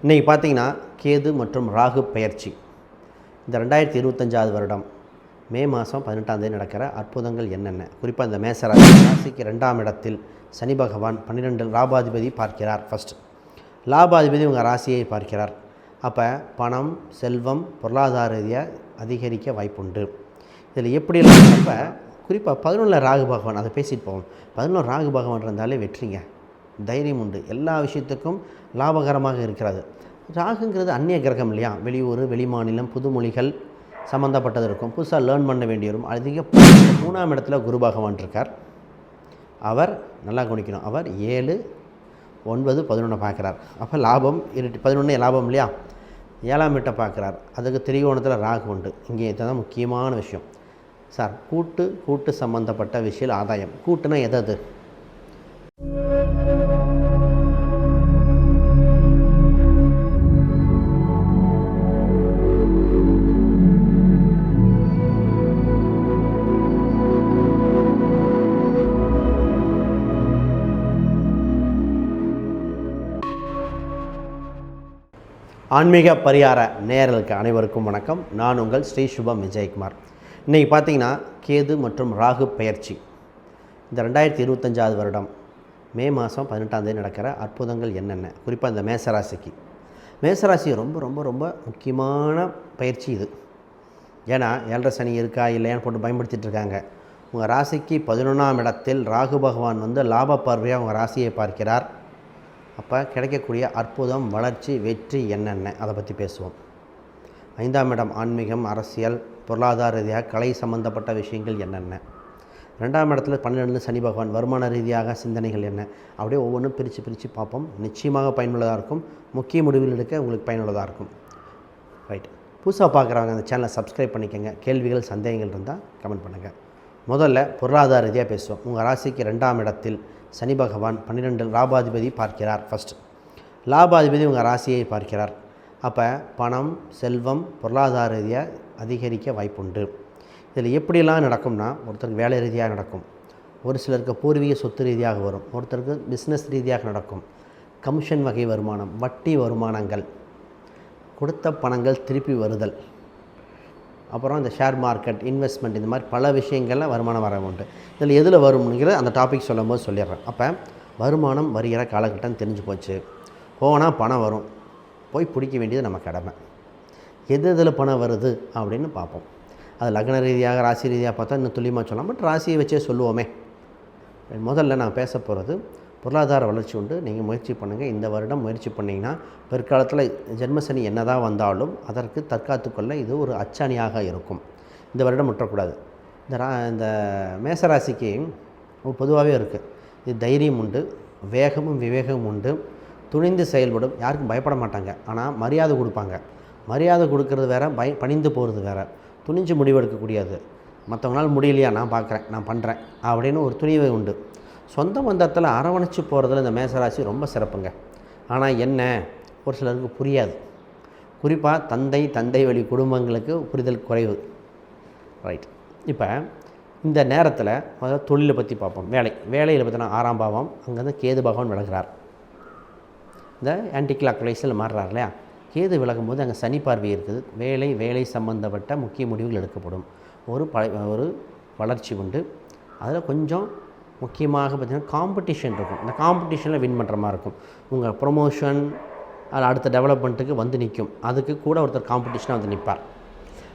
இன்றைக்கி பார்த்தீங்கன்னா கேது மற்றும் ராகு பெயர்ச்சி இந்த 2025 வருடம் மே மாதம் 18ஆம் தேதி நடக்கிற அற்புதங்கள் என்னென்ன. குறிப்பாக இந்த ராசிக்கு 2ஆம் இடத்தில் சனி பகவான் 12 லாபாதிபதி பார்க்கிறார். ஃபஸ்ட்டு லாபாதிபதி உங்கள் ராசியை பார்க்கிறார். அப்போ பணம் செல்வம் பொருளாதார ரீதியாக அதிகரிக்க வாய்ப்புண்டு. இதில் எப்படி அப்போ குறிப்பாக 11 ராகு பகவான், அதை பேசிட்டு போவோம். 11 ராகு பகவான் இருந்தாலே வெற்றிங்க, தைரியம் உண்டு, எல்லா விஷயத்துக்கும் லாபகரமாக இருக்கிறது. ராகுங்கிறது அந்நிய கிரகம் இல்லையா, வெளியூர் வெளிமாநிலம் புதுமொழிகள் சம்மந்தப்பட்டது இருக்கும், புதுசாக லேர்ன் பண்ண வேண்டி வரும். அதிக 3ஆம் இடத்துல குரு பகவான் இருக்கார். அவர் நல்லா கவனிக்கணும், அவர் 7 9 11 பார்க்குறார். அப்போ லாபம் 11 லாபம் இல்லையா, 7ஆம் இடத்தை பார்க்குறார். அதுக்கு திரிகோணத்தில் ராகு உண்டு. இங்கே இதுதான் முக்கியமான விஷயம் சார். கூட்டு சம்மந்தப்பட்ட விஷயம் ஆதாயம். கூட்டுனா எது? ஆன்மீக பரிகார நேயர்களுக்கு அனைவருக்கும் வணக்கம். நான் உங்கள் ஸ்ரீ சுபம் விஜயகுமார். இன்றைக்கி பார்த்தீங்கன்னா கேது மற்றும் ராகு பெயர்ச்சி இந்த 2025 வருடம் மே மாதம் 18ஆம் தேதி நடக்கிற அற்புதங்கள் என்னென்ன. குறிப்பாக இந்த மேசராசி ரொம்ப ரொம்ப ரொம்ப முக்கியமான பயிற்சி இது. ஏன்னா 7.5 சனி இருக்கா இல்லையான்னு போட்டு பயன்படுத்திகிட்டு இருக்காங்க. உங்கள் ராசிக்கு 11ஆம் இடத்தில் ராகு பகவான் லாப பார்வையாக உங்கள் ராசியை பார்க்கிறார். அப்போ கிடைக்கக்கூடிய அற்புதம் வளர்ச்சி வெற்றி என்னென்ன அதை பற்றி பேசுவோம். 5ஆம் இடம் ஆன்மீகம் அரசியல் பொருளாதார ரீதியாக கலை சம்பந்தப்பட்ட விஷயங்கள் என்னென்ன. 2ஆம் இடத்துல 12 சனி பகவான் வருமான ரீதியாக சிந்தனைகள் என்ன. அப்படியே ஒவ்வொன்றும் பிரித்து பார்ப்போம். நிச்சயமாக பயனுள்ளதாக இருக்கும். முக்கிய முடிவுகள் எடுக்க உங்களுக்கு பயனுள்ளதாக இருக்கும். ரைட், புதுசாக பார்க்குறவங்க அந்த சேனலை சப்ஸ்கிரைப் பண்ணிக்கோங்க. கேள்விகள் சந்தேகங்கள் இருந்தால் கமெண்ட் பண்ணுங்கள். முதல்ல பொருளாதார ரீதியாக பேசுவோம். உங்கள் ராசிக்கு 2ஆம் இடத்தில் சனி பகவான் 12 லாபாதிபதி பார்க்கிறார். ஃபஸ்ட்டு லாபாதிபதி உங்கள் ராசியை பார்க்கிறார். அப்போ பணம் செல்வம் பொருளாதார ரீதியாக அதிகரிக்க வாய்ப்புண்டு. இதில் எப்படிலாம் நடக்கும்னா, ஒருத்தருக்கு வேலை ரீதியாக நடக்கும், ஒரு சிலருக்கு பூர்வீக சொத்து ரீதியாக வரும், ஒருத்தருக்கு பிஸ்னஸ் ரீதியாக நடக்கும், கமிஷன் வகை வருமானம், வட்டி வருமானங்கள், கொடுத்த பணங்கள் திருப்பி வருதல், அப்புறம் இந்த ஷேர் மார்க்கெட் இன்வெஸ்ட்மெண்ட், இந்த மாதிரி பல விஷயங்களில் வருமானம் வர உண்டு. இதில் எதில் வரும்ங்கிற அந்த டாபிக் சொல்லும் போது சொல்லிடுறேன். அப்போ வருமானம் வருகிற காலகட்டம் தெரிஞ்சு போச்சு. போனால் பணம் வரும், போய் பிடிக்க வேண்டியது நம்ம கடமை. எதில் பணம் வருது அப்படின்னு பார்ப்போம். அது லக்ன ரீதியாக ராசி ரீதியாக பார்த்தா இன்னும் துல்லியமாக சொல்லலாம். பட் ராசியை வச்சே சொல்லுவோமே. முதல்ல நான் பேச போகிறது பொருளாதார வளர்ச்சி உண்டு. நீங்கள் முயற்சி பண்ணுங்கள். இந்த வருடம் முயற்சி பண்ணிங்கன்னா பிற்காலத்தில் ஜென்மசனி என்ன தான் வந்தாலும் அதற்கு தற்காத்துக்கொள்ள இது ஒரு அச்சாணியாக இருக்கும். இந்த வருடம் முற்றக்கூடாது. இந்த மேசராசிக்கு பொதுவாகவே இருக்குது. இது தைரியம் உண்டு, வேகமும் விவேகமும் உண்டு, துணிந்து செயல்படும், யாருக்கும் பயப்பட மாட்டாங்க. ஆனால் மரியாதை கொடுப்பாங்க. மரியாதை கொடுக்கறது வேறு, பணிந்து போகிறது வேறு. துணிஞ்சு முடிவெடுக்கக்கூடியது. மற்றவங்களால் முடியலையா, நான் பார்க்குறேன், நான் பண்ணுறேன் அப்படின்னு ஒரு துணிவை உண்டு. சொந்த பந்தத்தில் அரவணைச்சு போகிறதுல இந்த மேசராசி ரொம்ப சிறப்புங்க. ஆனால் என்ன, ஒரு சிலருக்கு புரியாது. குறிப்பாக தந்தை வழி குடும்பங்களுக்கு புரிதல் குறைவு. ரைட், இப்போ இந்த நேரத்தில் அதாவது தொழிலை பற்றி பார்ப்போம். வேலையில் பார்த்தீங்கன்னா 6ஆம் பாவம், அங்கேருந்து கேது பகவான் விலகிறார். இந்த ஆன்டி கிளாக் வைஸில் மாறுறார் இல்லையா. கேது விலகும்போது அங்கே சனி பார்வை இருக்குது. வேலை சம்பந்தப்பட்ட முக்கிய முடிவுகள் எடுக்கப்படும். ஒரு வளர்ச்சி உண்டு. அதில் கொஞ்சம் முக்கியமாக பார்த்திங்கன்னா காம்படிஷன் இருக்கும். இந்த காம்படிஷனில் வின் பண்ணுற மாதிரி இருக்கும். உங்கள் ப்ரொமோஷன் அது அடுத்த டெவலப்மெண்ட்டுக்கு நிற்கும். அதுக்கு கூட ஒருத்தர் காம்படிஷனாக நிற்பார்.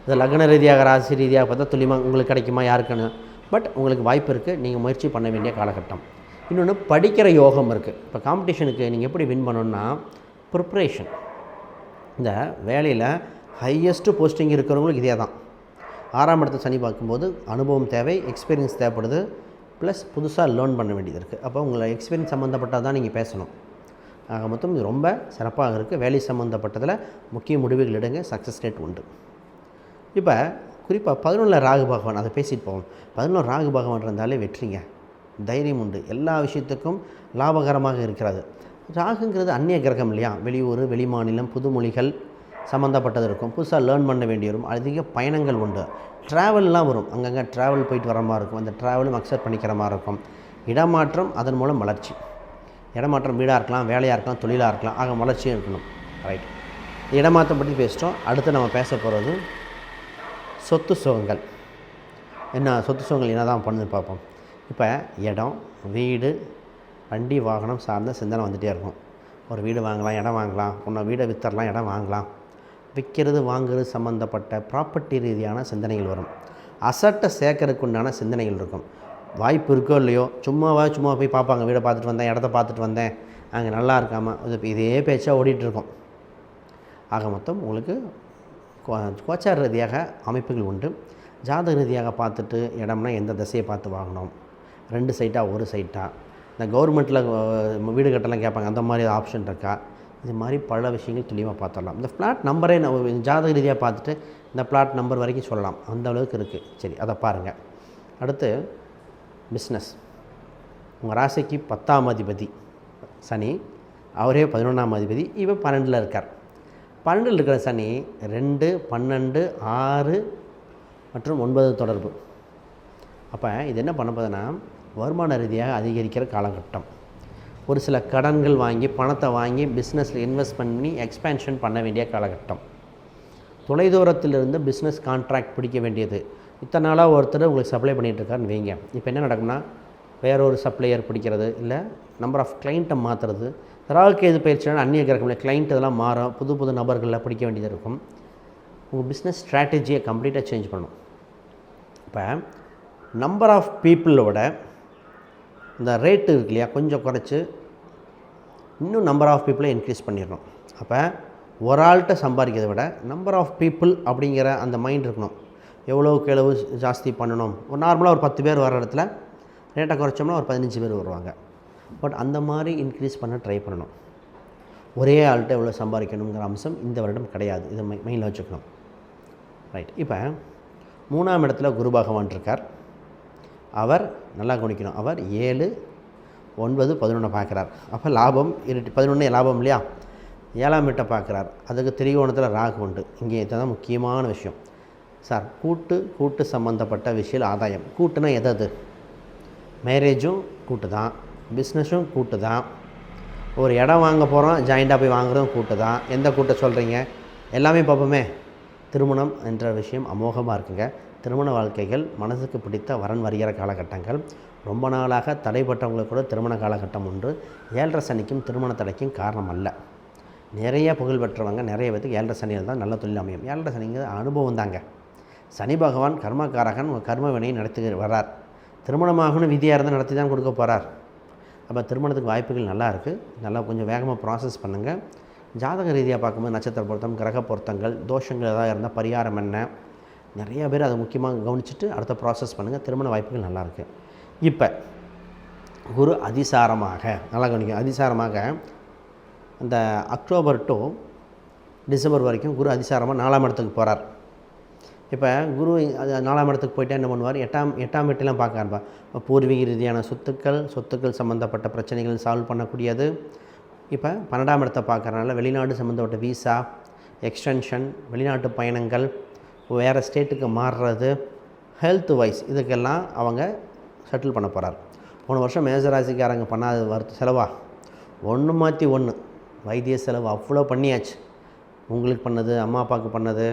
இது லக்ன ரீதியாக ராசி ரீதியாக பார்த்தா துல்லியமாக உங்களுக்கு கிடைக்குமா யாருக்குன்னு. பட் உங்களுக்கு வாய்ப்பு இருக்குது. நீங்கள் முயற்சி பண்ண வேண்டிய காலகட்டம். இன்னொன்று படிக்கிற யோகம் இருக்குது. இப்போ காம்படிஷனுக்கு நீங்கள் எப்படி வின் பண்ணணுன்னா ப்ரிப்ரேஷன். இந்த வேலையில் ஹையஸ்ட்டு போஸ்டிங் இருக்கிறவங்களுக்கு இதே தான். 6ஆம் இடத்தை சனி பார்க்கும்போது அனுபவம் தேவை, எக்ஸ்பீரியன்ஸ் தேவைப்படுது, ப்ளஸ் புதுசாக லேர்ன் பண்ண வேண்டியது இருக்குது. அப்போ உங்களை எக்ஸ்பீரியன்ஸ் சம்மந்தப்பட்டால் தான் நீங்கள் பேசணும். ஆக மொத்தம் இது ரொம்ப சிறப்பாக இருக்குது. வேலை சம்மந்தப்பட்டதில் முக்கிய முடிவுகள் எடுங்க, சக்ஸஸ் ரேட் உண்டு. இப்போ குறிப்பாக 11 ராகு பகவான், அதை பேசிட்டு போவோம். 11 ராகு பகவான் இருந்தாலே வெற்றிங்க, தைரியம் உண்டு, எல்லா விஷயத்துக்கும் லாபகரமாக இருக்கிறது. ராகுங்கிறது அந்நிய கிரகம் இல்லையா, வெளியூர் வெளிமாநிலம் புதுமொழிகள் சம்மந்தப்பட்டது இருக்கும், புதுசாக லேர்ன் பண்ண வேண்டி வரும், அதிக பயணங்கள் உண்டு, ட்ராவல்லாம் வரும், அங்கங்கே ட்ராவல் போயிட்டு வர மாதிரி இருக்கும், அந்த ட்ராவலும் அக்செப்ட் பண்ணிக்கிற மாதிரி இருக்கும். இடமாற்றம், அதன் மூலம் வளர்ச்சி. இடமாற்றம் வீடாக இருக்கலாம், வேலையாக இருக்கலாம், தொழிலாக இருக்கலாம், ஆக வளர்ச்சியும் இருக்கணும். ரைட், இடமாற்றம் பற்றி பேசிட்டோம். அடுத்து நம்ம பேச போகிறது சொத்து சுகங்கள். என்ன சொத்து சுகங்கள் என்ன தான் பண்ணுது பார்ப்போம். இப்போ இடம், வீடு, வண்டி, வாகனம் சார்ந்த சிந்தனை வந்துகிட்டே இருக்கும். ஒரு வீடு வாங்கலாம், இடம் வாங்கலாம், உன்னை வீடை விற்றுறலாம், இடம் வாங்கலாம். விற்கிறது வாங்குறது சம்மந்தப்பட்ட ப்ராப்பர்ட்டி ரீதியான சிந்தனைகள் வரும். அசட்டை சேர்க்கறதுக்கு உண்டான சிந்தனைகள் இருக்கும். வாய்ப்பு இருக்கோ இல்லையோ சும்மா போய் பார்ப்பாங்க. வீடை பார்த்துட்டு வந்தேன், இடத்த பார்த்துட்டு வந்தேன், அங்கே நல்லா இருக்காமல் இதே பேச்சாக ஓடிட்டுருக்கோம். ஆக மொத்தம் உங்களுக்கு கோச்சார ரீதியாக அமைப்புகள் உண்டு. ஜாதக ரீதியாக பார்த்துட்டு இடம்னா எந்த திசையை பார்த்து வாங்கணும், 2 சைட்டா 1 சைட்டா, இந்த கவர்மெண்ட்டில் வீடு கட்டலாம் கேட்பாங்க, அந்த மாதிரி ஆப்ஷன் இருக்கா, இது மாதிரி பல விஷயங்கள் துல்லியமாக பார்த்துடலாம். இந்த ஃப்ளாட் நம்பரே நம்ம ஜாதக ரீதியாக பார்த்துட்டு இந்த ஃப்ளாட் நம்பர் வரைக்கும் சொல்லலாம், அந்த அளவுக்கு இருக்குது. சரி, அதை பாருங்கள். அடுத்து பிஸ்னஸ். உங்கள் ராசிக்கு 10ஆம் அதிபதி சனி, அவரே 11ஆம் அதிபதி, இவர் 12ல் இருக்கார். 12ல் இருக்கிற சனி 2, 12, 6 மற்றும் 9 தொடர்பு. அப்போ இது என்ன பண்ண போதுன்னா வருமான ரீதியாக அதிகரிக்கிற காலகட்டம். ஒரு சில கடன்கள் வாங்கி பணத்தை வாங்கி பிஸ்னஸில் இன்வெஸ்ட் பண்ணி எக்ஸ்பேன்ஷன் பண்ண வேண்டிய காலகட்டம். தொலைதூரத்திலிருந்து பிஸ்னஸ் கான்ட்ராக்ட் பிடிக்க வேண்டியது. இத்தனை நாளாக ஒருத்தர் உங்களுக்கு சப்ளை பண்ணிகிட்ருக்காருன்னு வைங்க. இப்போ என்ன நடக்கும்னா வேறொரு சப்ளையர் பிடிக்கிறது, இல்லை நம்பர் ஆஃப் கிளைண்ட்டை மாற்றுறது. ராகுகேது பயிற்சியான அந்நிய கிரகங்கள கிளைண்ட் இதெல்லாம் மாறும், புது நபர்களில் பிடிக்க வேண்டியது இருக்கும். உங்கள் பிஸ்னஸ் ஸ்ட்ராட்டஜியை கம்ப்ளீட்டாக சேஞ்ச் பண்ணணும். இப்போ நம்பர் ஆஃப் பீப்புளோட இந்த ரேட்டு இருக்கு இல்லையா, கொஞ்சம் குறைச்சி இன்னும் நம்பர் ஆஃப் பீப்புளை இன்க்ரீஸ் பண்ணிடணும். அப்போ ஒரு ஆள்கிட்ட சம்பாதிக்கிறத விட நம்பர் ஆஃப் பீப்புள் அப்படிங்கிற அந்த மைண்ட் இருக்கணும். எவ்வளோக்கு எவ்வளவு ஜாஸ்தி பண்ணணும். ஒரு நார்மலாக ஒரு 10 பேர் வர இடத்துல ரேட்டை குறைச்சோம்னா ஒரு 15 பேர் வருவாங்க. பட் அந்த மாதிரி இன்க்ரீஸ் பண்ண ட்ரை பண்ணணும். ஒரே ஆள்கிட்ட எவ்வளோ சம்பாதிக்கணுங்கிற அம்சம் இந்த வருடம் கிடையாது. இதை மைண்டில் வச்சுக்கணும். ரைட். இப்போ 3ஆம் இடத்துல குரு பகவான் இருக்கார். அவர் நல்லா கவனிக்கணும். அவர் 7, 9, 11 பார்க்குறார். அப்போ லாபம் 11 லாபம் இல்லையா. 7ஆம் வீட்டை பார்க்குறார். அதுக்கு திரிகோணத்தில் ராகு உண்டு. இங்கே இதுதான் முக்கியமான விஷயம் சார். கூட்டு சம்மந்தப்பட்ட விஷயம் ஆதாயம். கூட்டுனா எது? மேரேஜும் கூட்டு தான், பிஸ்னஸும் கூட்டு தான், ஒரு இடம் வாங்க போகிறோம் ஜாயிண்டாக போய் வாங்குறதும் கூட்டு தான். எந்த கூட்டை சொல்கிறீங்க? எல்லாமே பார்ப்போமே. திருமணம் என்ற விஷயம் அமோகமாக இருக்குங்க. திருமண வாழ்க்கைகள் மனதுக்கு பிடித்த வரன் வருகிற காலகட்டங்கள். ரொம்ப நாளாக தடைப்பட்டவங்களுக்கு கூட திருமண காலகட்டம் உண்டு. 7.5 சனிக்கும் திருமண தடைக்கும் காரணம் அல்ல. நிறைய புகழ் பெற்றவங்க நிறைய பேருக்கு 7.5 சனியில் தான் நல்ல தொழில் அமையும். 7.5 சனிங்கிற அனுபவம் தாங்க. சனி பகவான் கர்மக்காரகன், கர்ம வினையை நடத்தி வர்றார். திருமணமாகணும் விதியாக இருந்தால் நடத்தி தான் கொடுக்க போகிறார். அப்போ திருமணத்துக்கு வாய்ப்புகள் நல்லா இருக்குது. நல்லா கொஞ்சம் வேகமாக ப்ராசஸ் பண்ணுங்கள். ஜாதக ரீதியாக பார்க்கும்போது நட்சத்திர பொருத்தம், கிரக பொருத்தங்கள், தோஷங்கள் ஏதாவது இருந்தால் பரிகாரம் என்ன, நிறைய பேர் அதை முக்கியமாக கவனிச்சுட்டு அடுத்த ப்ராசஸ் பண்ணுங்கள். திருமண வாய்ப்புகள் நல்லாயிருக்கு. இப்போ குரு அதிசாரமாக நல்லா கவனிக்க. அதிசாரமாக இந்த அக்டோபர் டு டிசம்பர் வரைக்கும் குரு அதிசாரமாக 4ஆம் இடத்துக்கு போகிறார். இப்போ குரு 4ஆம் இடத்துக்கு போய்ட்டா என்ன பண்ணுவார்? எட்டாம் வீட்டெலாம் பார்க்க ஆரம்பிப்பார். பூர்வீக ரீதியான சொத்துக்கள் சம்மந்தப்பட்ட பிரச்சனைகள் சால்வ் பண்ணக்கூடியது. இப்போ 12ஆம் இடத்தை பார்க்குறதுனால வெளிநாடு சம்மந்தப்பட்ட விசா, எக்ஸ்டென்ஷன், வெளிநாட்டு பயணங்கள், வேறு ஸ்டேட்டுக்கு மாறுறது, ஹெல்த் வைஸ் இதுக்கெல்லாம் அவங்க செட்டில் பண்ண போகிறார். போன வருஷம் மேசராசிக்காரங்க பண்ணாத செலவா ஒன்று மாற்றி ஒன்று வைத்திய செலவு அவ்வளோ பண்ணியாச்சு. உங்களுக்கு பண்ணது, அம்மா அப்பாவுக்கு பண்ணது,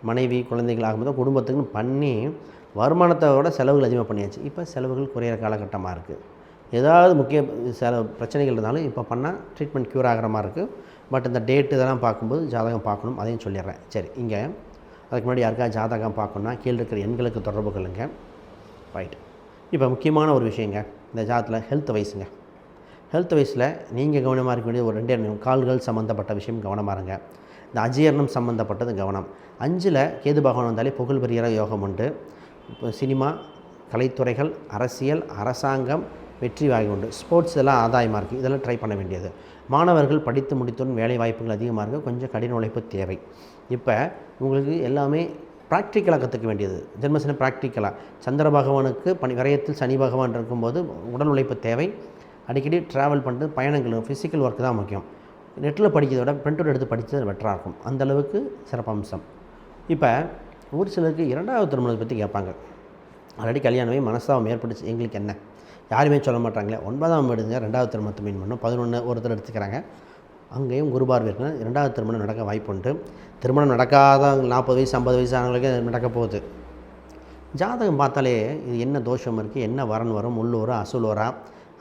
மனைவி குழந்தைகள் ஆகும்போது குடும்பத்துக்குன்னு பண்ணி வருமானத்தோட செலவுகள் அதிகமாக பண்ணியாச்சு. இப்போ செலவுகள் குறையிற காலகட்டமாக இருக்குது. ஏதாவது முக்கிய பிரச்சனைகள் இருந்தாலும் இப்போ பண்ணால் ட்ரீட்மெண்ட் க்யூர் ஆகிற மாதிரி இருக்குது. பட் இந்த டேட்டு இதெல்லாம் பார்க்கும்போது ஜாதகம் பார்க்கணும், அதையும் சொல்லிடுறேன். சரி, இங்கே அதுக்கு முன்னாடி யாருக்காவது ஜாதகம் பார்க்கணுன்னா கீழே இருக்கிற எண்களுக்கு தொடர்பு கொள்ளுங்க. ரைட். இப்போ முக்கியமான ஒரு விஷயங்க, இந்த ஜாதகத்தில் ஹெல்த் வைஸுங்க. ஹெல்த் வைஸில் நீங்கள் கவனமாக இருக்க வேண்டியது ஒரு 2 கால்கள் சம்மந்தப்பட்ட விஷயம் கவனமாக இருங்க. இந்த அஜீரணம் சம்மந்தப்பட்டது கவனம். 5ல் கேது பகவான் வந்தாலே புகழ் பெறுகிற யோகம் உண்டு. இப்போ சினிமா, கலைத்துறைகள், அரசியல், அரசாங்கம் வெற்றி வாங்கி உண்டு. ஸ்போர்ட்ஸ் இதெல்லாம் ஆதாயமாக இருக்குது. இதெல்லாம் ட்ரை பண்ண வேண்டியது. மாணவர்கள் படித்து முடித்தோன்னு வேலை வாய்ப்புகள் அதிகமாக இருக்குது. கொஞ்சம் கடின உழைப்பு தேவை. இப்போ உங்களுக்கு எல்லாமே ப்ராக்டிக்கலாக கற்றுக்க வேண்டியது. ஜென்மசனி ப்ராக்டிக்கலாக. சந்திர பகவானுக்கு விரயத்தில் சனி பகவான் இருக்கும்போது உடல் உழைப்பு தேவை. அடிக்கடி ட்ராவல் பண்ணிட்டு பயணங்கள், ஃபிசிக்கல் ஒர்க்கு தான் முக்கியம். நெட்டில் படிக்கிறத விட பிரிண்ட் அவுட் எடுத்து படித்தது பெட்டராக இருக்கும். அந்தளவுக்கு சிறப்பம்சம். இப்போ ஒரு சிலருக்கு 2வது திருமணத்தை பற்றி கேட்பாங்க. ஆல்ரெடி கல்யாணமே மனஸ்தாபம் ஏற்பட்டுச்சு, எங்களுக்கு என்ன? யாருமே சொல்ல மாட்டாங்களே. 9ஆம் வீடுங்க 2வது திருமணத்தை மீன் பண்ணும். 11 ஒருத்தர் எடுத்துக்கிறாங்க. அங்கேயும் குரு பார்வை இருக்குன்னா 2வது திருமணம் நடக்க வாய்ப்பு உண்டு. திருமணம் நடக்காத 40 வயசு 50 வயசு ஆனவங்களுக்கு நடக்க போகுது. ஜாதகம் பார்த்தாலே இது என்ன தோஷம் இருக்குது, என்ன வரன் வரும், உள்ளூரா அசுலூரா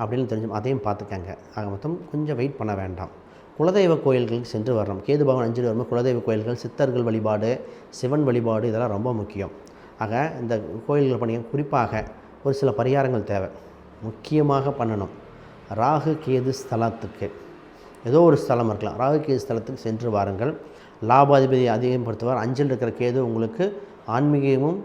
அப்படின்னு தெரிஞ்சு அதையும் பார்த்துக்கங்க. ஆக மொத்தம் கொஞ்சம் வெயிட் பண்ண வேண்டாம். குலதெய்வ கோயில்களுக்கு சென்று வரணும். கேது பகவான் 5 வரும்போது குலதெய்வ கோயில்கள், சித்தர்கள் வழிபாடு, சிவன் வழிபாடு இதெல்லாம் ரொம்ப முக்கியம். ஆக இந்த கோயில்கள் பண்ணிங்க. குறிப்பாக ஒரு சில பரிகாரங்கள் தேவை, முக்கியமாக பண்ணணும். ராகு கேது ஸ்தலத்துக்கு ஏதோ ஒரு ஸ்தலம் இருக்கலாம், ராகு கேது ஸ்தலத்துக்கு சென்று வாருங்கள். லாபாதிபதி அதிகப்படுத்துவார். 5ல் இருக்கிற கேது உங்களுக்கு ஆன்மீகமும்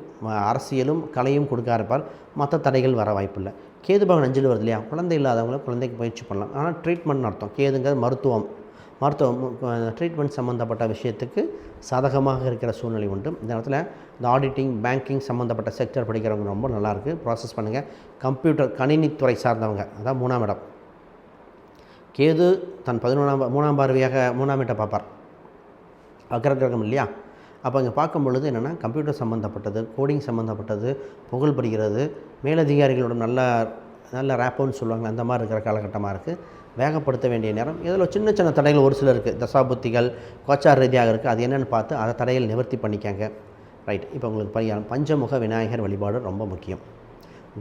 அரசியலும் கலையும் கொடுக்க இருப்பார். மற்ற தடைகள் வர வாய்ப்பில்லை. கேது பகவான் 5ல் வருது இல்லையா, குழந்தை இல்லாதவங்கள குழந்தைக்கு பயிற்சி பண்ணலாம். ஆனால் ட்ரீட்மெண்ட் அர்த்தம். கேதுங்கிறது மருத்துவம் ட்ரீட்மெண்ட் சம்மந்தப்பட்ட விஷயத்துக்கு சாதகமாக இருக்கிற சூழ்நிலை உண்டு. இந்த இடத்துல இந்த ஆடிட்டிங், பேங்கிங் சம்மந்தப்பட்ட செக்டர் படிக்கிறவங்க ரொம்ப நல்லாயிருக்கு, ப்ராசஸ் பண்ணுங்கள். கம்ப்யூட்டர் கணினித்துறை சார்ந்தவங்க, அதான் 3ஆம் இடம். கேது தன் 3ஆம் பார்வையாக 3ஆம் இடத்தை பார்ப்பார், அக்ரகிரகம் இல்லையா. அப்போ இங்கே பார்க்கும் பொழுது என்னென்னா கம்ப்யூட்டர் சம்மந்தப்பட்டது, கோடிங் சம்மந்தப்பட்டது, புகழ் பெறுகிறது, மேலதிகாரிகளோட நல்ல ரேப்போன்னு சொல்லுவாங்க, அந்த மாதிரி இருக்கிற காலகட்டமாக இருக்குது. வேகப்படுத்த வேண்டிய நேரம். இதில் சின்ன சின்ன தடைகள் ஒரு சிலர் இருக்குது, தசாபுத்திகள் கோச்சார் ரீதியாக இருக்குது. அது என்னென்னு பார்த்து அதை தடைகள் நிவர்த்தி பண்ணிக்காங்க. ரைட். இப்போ உங்களுக்கு பரிகாரம் பஞ்சமுக விநாயகர் வழிபாடு ரொம்ப முக்கியம்.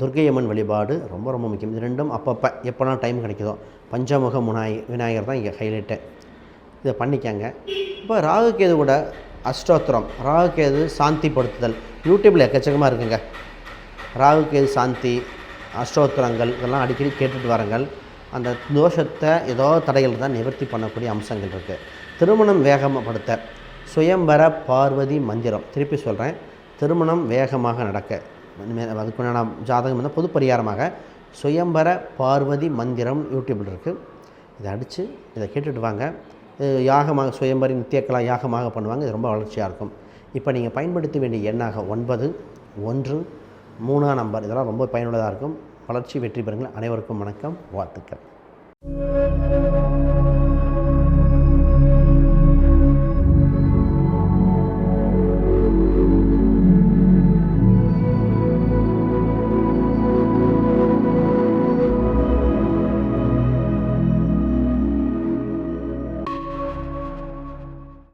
துர்க்கையம்மன் வழிபாடு ரொம்ப ரொம்ப முக்கியம். இது ரெண்டும் அப்பப்போ எப்போலாம் டைம் கிடைக்குதோ. பஞ்சமுக விநாயகர் தான் இங்கே ஹைலைட்டு. இதை பண்ணிக்காங்க. இப்போ ராகுகேது கூட அஷ்டோத்திரம், ராகுகேது சாந்திப்படுத்துதல் யூடியூப்பில் எக்கச்சக்கமாக இருக்குங்க. ராகுகேது சாந்தி அஷ்டோத்திரங்கள் இதெல்லாம் அடிக்கடி கேட்டுட்டு வாருங்கள். அந்த தோஷத்தை ஏதோ தடைகள் தான் நிவர்த்தி பண்ணக்கூடிய அம்சங்கள் இருக்குது. திருமணம் வேகப்படுத்த சுயம்பர பார்வதி மந்திரம், திருப்பி சொல்கிறேன், திருமணம் வேகமாக நடக்க அதுக்குண்டான ஜாதகம் வந்து பொது பரிகாரமாக சுயம்பர பார்வதி மந்திரம் யூடியூப்பில் இருக்குது. இதை அடித்து இதை கேட்டுட்டு வாங்க. யாகமாக சுயம்பரி நித்தியக்கலா யாகமாக பண்ணுவாங்க. இது ரொம்ப வளர்ச்சியாக இருக்கும். இப்போ நீங்கள் பயன்படுத்த வேண்டிய எண்ணாக 9, 1, 3ஆம் நம்பர் இதெல்லாம் ரொம்ப பயனுள்ளதாக இருக்கும். வளர்ச்சி வெற்றி பெறுங்கள். அனைவருக்கும் வணக்கம், வாழ்த்துக்கள்.